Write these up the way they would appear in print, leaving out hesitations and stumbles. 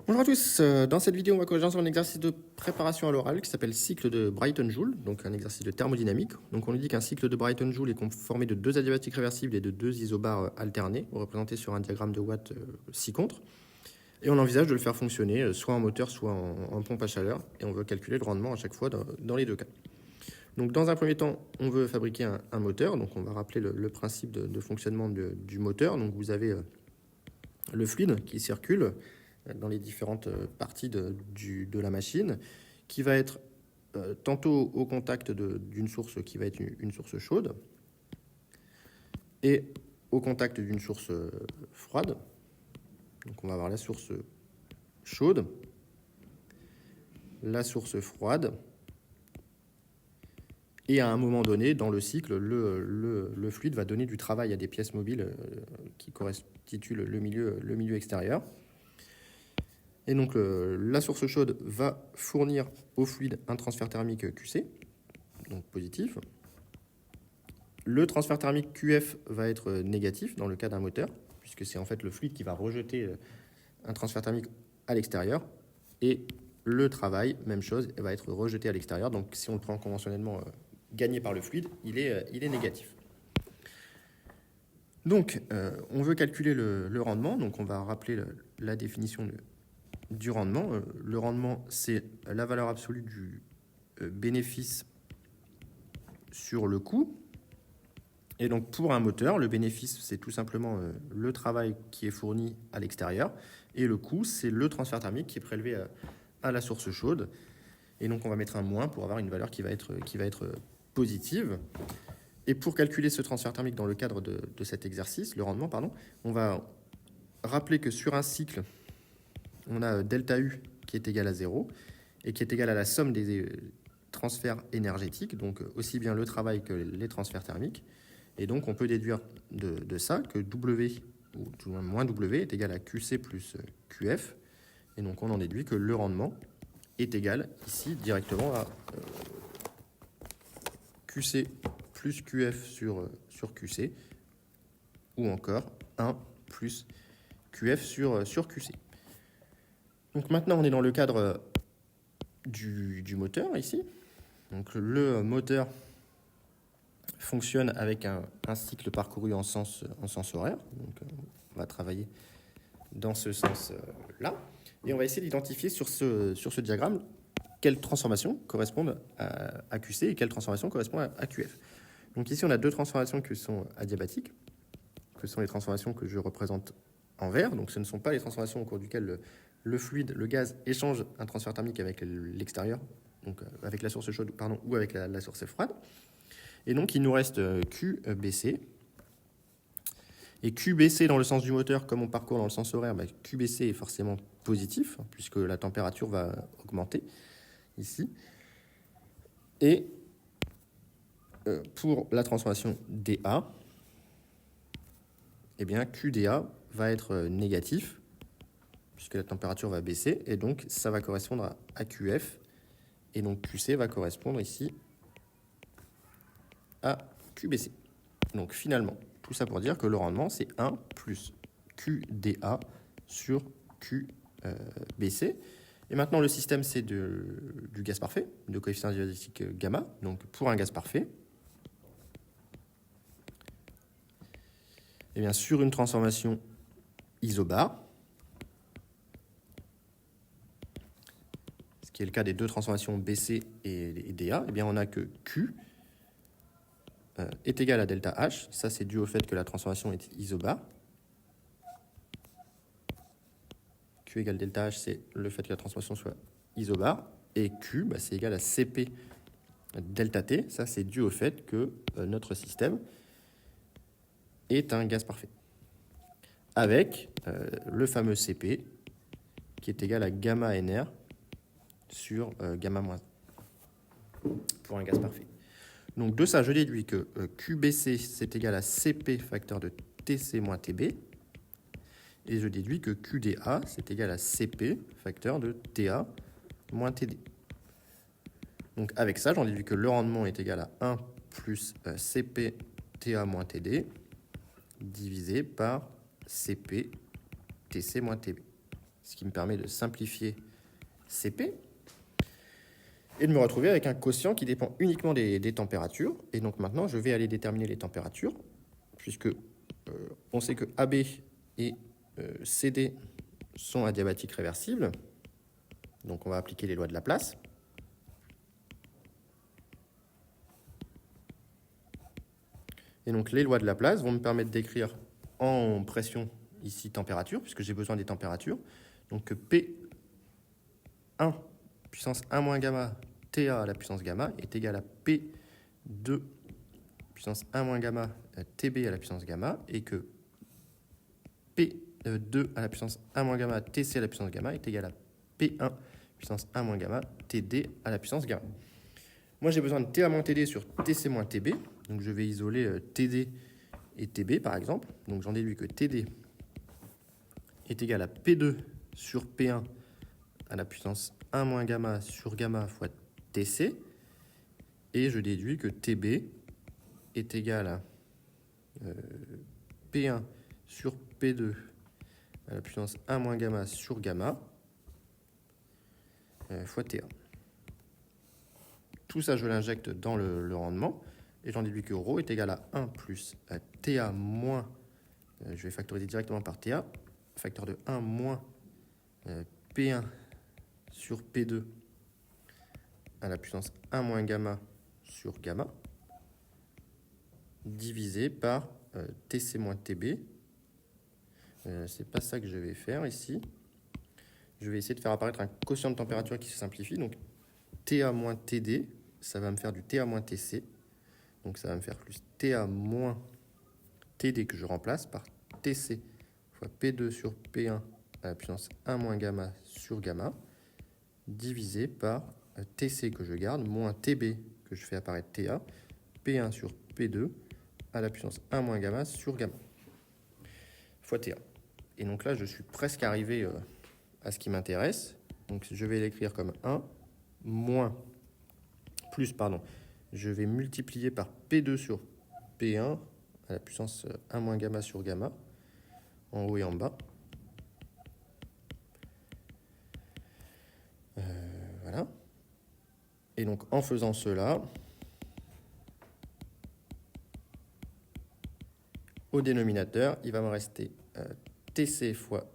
Bonjour à tous, dans cette vidéo on va corriger sur un exercice de préparation à l'oral qui s'appelle cycle de Brighton-Joule, donc un exercice de thermodynamique. Donc on nous dit qu'un cycle de Brighton-Joule est formé de deux adiabatiques réversibles et de deux isobars alternés, représentés sur un diagramme de Watt ci-contre. Et on envisage de le faire fonctionner soit en moteur, soit en pompe à chaleur, et on veut calculer le rendement à chaque fois dans les deux cas. Donc dans un premier temps, on veut fabriquer un moteur, donc on va rappeler le principe de fonctionnement du moteur. Donc vous avez le fluide qui circule dans les différentes parties de la machine, qui va être tantôt au contact d'une source qui va être une source chaude, et au contact d'une source froide. Donc on va avoir la source chaude, la source froide, et à un moment donné, dans le cycle, le fluide va donner du travail à des pièces mobiles qui constituent le milieu extérieur. Et donc la source chaude va fournir au fluide un transfert thermique QC, donc positif. Le transfert thermique QF va être négatif dans le cas d'un moteur, puisque c'est en fait le fluide qui va rejeter un transfert thermique à l'extérieur. Et le travail, même chose, va être rejeté à l'extérieur. Donc si on le prend conventionnellement gagné par le fluide, il est négatif. Donc on veut calculer le rendement, donc on va rappeler la définition du rendement. Le rendement, c'est la valeur absolue du bénéfice sur le coût. Et donc pour un moteur, le bénéfice, c'est tout simplement le travail qui est fourni à l'extérieur. Et le coût, c'est le transfert thermique qui est prélevé à la source chaude. Et donc on va mettre un moins pour avoir une valeur qui va être positive. Et pour calculer ce transfert thermique dans le cadre de cet exercice, le rendement, pardon, on va rappeler que sur un cycle, on a delta U qui est égal à 0 et qui est égal à la somme des transferts énergétiques, donc aussi bien le travail que les transferts thermiques. Et donc on peut déduire de ça que W, ou tout le moins moins W, est égal à QC plus QF. Et donc on en déduit que le rendement est égal ici directement à QC plus QF sur QC, ou encore 1 plus QF sur QC. Donc maintenant, on est dans le cadre du moteur ici. Donc le moteur fonctionne avec un cycle parcouru en sens horaire. Donc on va travailler dans ce sens-là. Et on va essayer d'identifier sur ce diagramme quelles transformations correspondent à QC et quelles transformations correspondent à QF. Donc ici, on a deux transformations qui sont adiabatiques, que sont les transformations que je représente en vert. Donc ce ne sont pas les transformations au cours duquel le fluide, le gaz, échange un transfert thermique avec l'extérieur, donc avec la source chaude, pardon, ou avec la source froide. Et donc il nous reste QBC. Et QBC dans le sens du moteur, comme on parcourt dans le sens horaire, QBC est forcément positif, puisque la température va augmenter ici. Et pour la transformation DA, eh bien QDA va être négatif, puisque la température va baisser, et donc ça va correspondre à QF, et donc QC va correspondre ici à QBC. Donc finalement, tout ça pour dire que le rendement, c'est 1 plus QDA sur QBC. Et maintenant, le système, c'est du gaz parfait, de coefficient adiabatique gamma. Donc pour un gaz parfait, et bien sur une transformation isobar, ce qui est le cas des deux transformations BC et DA, et bien on a que Q est égal à delta H. Ça, c'est dû au fait que la transformation est isobar. Q égale delta H, c'est le fait que la transformation soit isobar. Et Q, c'est égal à Cp delta T. Ça, c'est dû au fait que notre système est un gaz parfait. Avec le fameux Cp qui est égal à gamma NR sur gamma moins 1 pour un gaz parfait. Donc de ça, je déduis que QBC, c'est égal à Cp facteur de Tc moins Tb. Et je déduis que QDA, c'est égal à Cp facteur de Ta moins Td. Donc avec ça, j'en déduis que le rendement est égal à 1 plus Cp Ta moins Td divisé par Cp Tc moins Tb. ce qui me permet de simplifier CP, et de me retrouver avec un quotient qui dépend uniquement des températures. Et donc maintenant, je vais aller déterminer les températures, puisque on sait que AB et CD sont adiabatiques réversibles. Donc on va appliquer les lois de Laplace. Et donc les lois de Laplace vont me permettre d'écrire en pression, ici température, puisque j'ai besoin des températures. Donc P1 puissance 1 moins gamma TA à la puissance gamma est égal à P2 puissance 1 moins gamma TB à la puissance gamma, et que P2 à la puissance 1 moins gamma TC à la puissance gamma est égal à P1 puissance 1 moins gamma TD à la puissance gamma. Moi, j'ai besoin de TA moins TD sur TC moins TB. Donc, je vais isoler TD et TB, par exemple. Donc, j'en déduis que TD est égal à P2 sur P1 à la puissance 1 moins gamma sur gamma fois TC. Et je déduis que TB est égal à P1 sur P2 à la puissance 1 moins gamma sur gamma fois TA. Tout ça, je l'injecte dans le rendement, et j'en déduis que ρ est égal à 1 plus TA moins, je vais factoriser directement par TA, facteur de 1 moins P1 sur P2 à la puissance 1 moins gamma sur gamma, divisé par TC moins TB. C'est pas ça que je vais faire ici. Je vais essayer de faire apparaître un quotient de température qui se simplifie. Donc TA moins TD, ça va me faire du TA moins TC. Donc ça va me faire plus TA moins TD que je remplace par TC fois P2 sur P1 à la puissance 1 moins gamma sur gamma, divisé par TC que je garde, moins TB que je fais apparaître TA, P1 sur P2 à la puissance 1 moins gamma sur gamma, fois TA. Et donc là, je suis presque arrivé à ce qui m'intéresse. Donc je vais l'écrire comme 1 moins, plus, pardon, je vais multiplier par P2 sur P1 à la puissance 1 moins gamma sur gamma, en haut et en bas. Voilà. Et donc en faisant cela, au dénominateur, il va me rester TC fois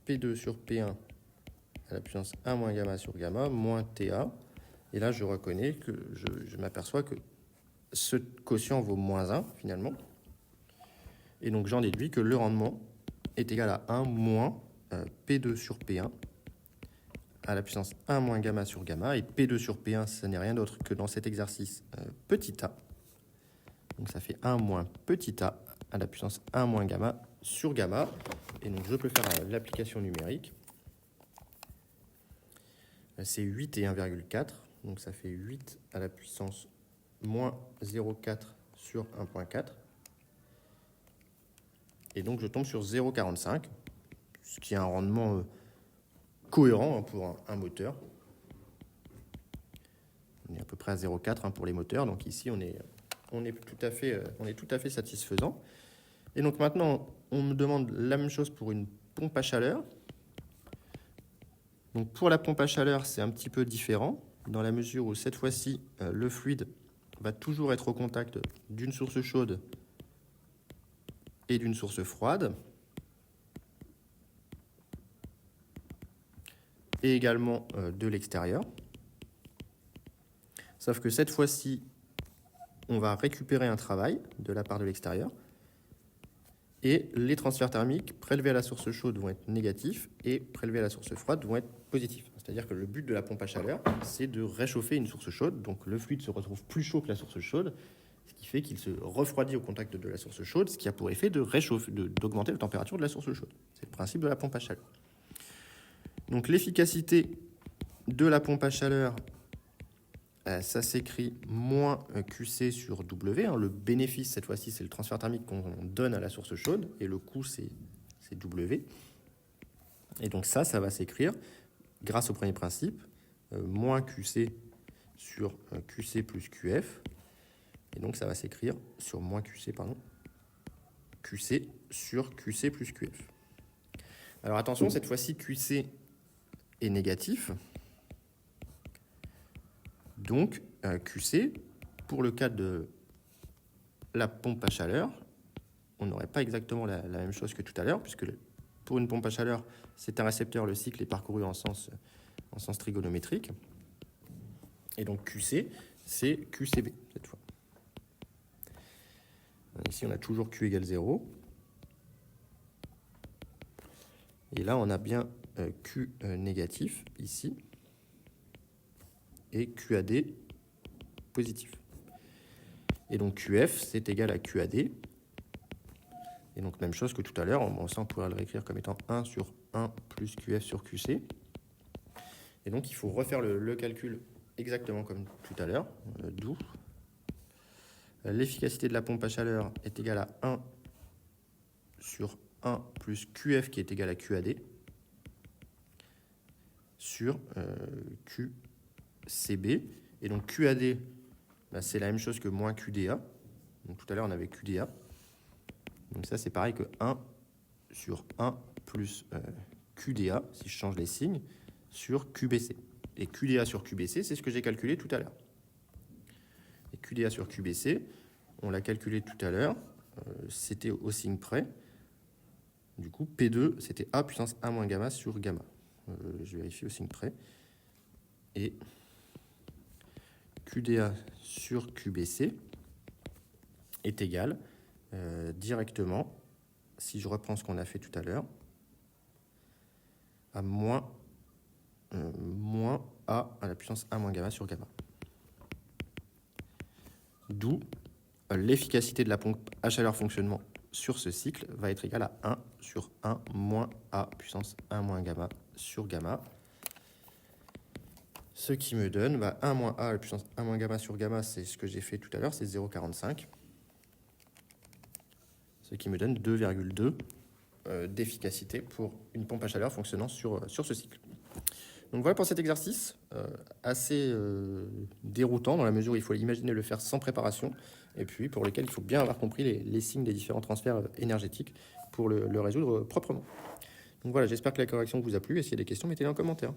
P2 sur P1 à la puissance 1 moins gamma sur gamma, moins TA. Et là, je reconnais que je m'aperçois que ce quotient vaut moins 1, finalement. Et donc, j'en déduis que le rendement est égal à 1 moins P2 sur P1 à la puissance 1 moins gamma sur gamma. Et P2 sur P1, ce n'est rien d'autre que dans cet exercice petit a. Donc, ça fait 1 moins petit a à la puissance 1 moins gamma sur gamma. Et donc, je peux faire l'application numérique. C'est 8 et 1,4. Donc, ça fait 8 à la puissance moins 0,4 sur 1,4. Et donc, je tombe sur 0,45, ce qui est un rendement cohérent pour un moteur. On est à peu près à 0,4 pour les moteurs. Donc, ici, on est tout à fait satisfaisant. Et donc, maintenant, on me demande la même chose pour une pompe à chaleur. Donc, pour la pompe à chaleur, c'est un petit peu différent, dans la mesure où, cette fois-ci, le fluide va toujours être au contact d'une source chaude et d'une source froide, et également de l'extérieur. Sauf que cette fois-ci, on va récupérer un travail de la part de l'extérieur, et les transferts thermiques prélevés à la source chaude vont être négatifs et prélevés à la source froide vont être positifs. C'est-à-dire que le but de la pompe à chaleur, c'est de réchauffer une source chaude. Donc le fluide se retrouve plus chaud que la source chaude, ce qui fait qu'il se refroidit au contact de la source chaude, ce qui a pour effet de d'augmenter la température de la source chaude. C'est le principe de la pompe à chaleur. Donc l'efficacité de la pompe à chaleur, ça s'écrit moins QC sur W. Le bénéfice, cette fois-ci, c'est le transfert thermique qu'on donne à la source chaude, et le coût, c'est W. Et donc ça va s'écrire, grâce au premier principe, moins QC sur QC plus QF. Et donc ça va s'écrire sur moins QC, QC sur QC plus QF. Alors attention, cette fois-ci, QC est négatif. Donc, QC, pour le cas de la pompe à chaleur, on n'aurait pas exactement la même chose que tout à l'heure, puisque pour une pompe à chaleur, c'est un récepteur, le cycle est parcouru en sens trigonométrique. Et donc QC, c'est QCB cette fois. Ici, on a toujours Q égale 0. Et là, on a bien Q négatif ici et QAD positif. Et donc QF, c'est égal à QAD. Et donc même chose que tout à l'heure, ça on pourrait le réécrire comme étant 1 sur 1 plus QF sur QC. Et donc il faut refaire le calcul exactement comme tout à l'heure, d'où l'efficacité de la pompe à chaleur est égale à 1 sur 1 plus QF qui est égal à QAD sur QCB. Et donc QAD, c'est la même chose que moins QDA. Donc tout à l'heure, on avait QDA. Donc ça, c'est pareil que 1 sur 1 plus QDA, si je change les signes, sur QBC. Et QDA sur QBC, c'est ce que j'ai calculé tout à l'heure. Et QDA sur QBC, on l'a calculé tout à l'heure, c'était au signe près. Du coup, P2, c'était A puissance A moins gamma sur gamma. Je vérifie au signe près. Et QDA sur QBC est égal directement, si je reprends ce qu'on a fait tout à l'heure, à moins A à la puissance A moins gamma sur gamma. D'où l'efficacité de la pompe à chaleur fonctionnement sur ce cycle va être égale à 1 sur 1 moins A puissance 1 moins gamma sur gamma. Ce qui me donne 1 moins A à la puissance 1 moins gamma sur gamma, c'est ce que j'ai fait tout à l'heure, c'est 0,45. Ce qui me donne 2,2 d'efficacité pour une pompe à chaleur fonctionnant sur ce cycle. Donc voilà pour cet exercice, assez déroutant dans la mesure où il faut imaginer le faire sans préparation, et puis pour lequel il faut bien avoir compris les signes des différents transferts énergétiques pour le résoudre proprement. Donc voilà, j'espère que la correction vous a plu, et s'il y a des questions, mettez-les en commentaire.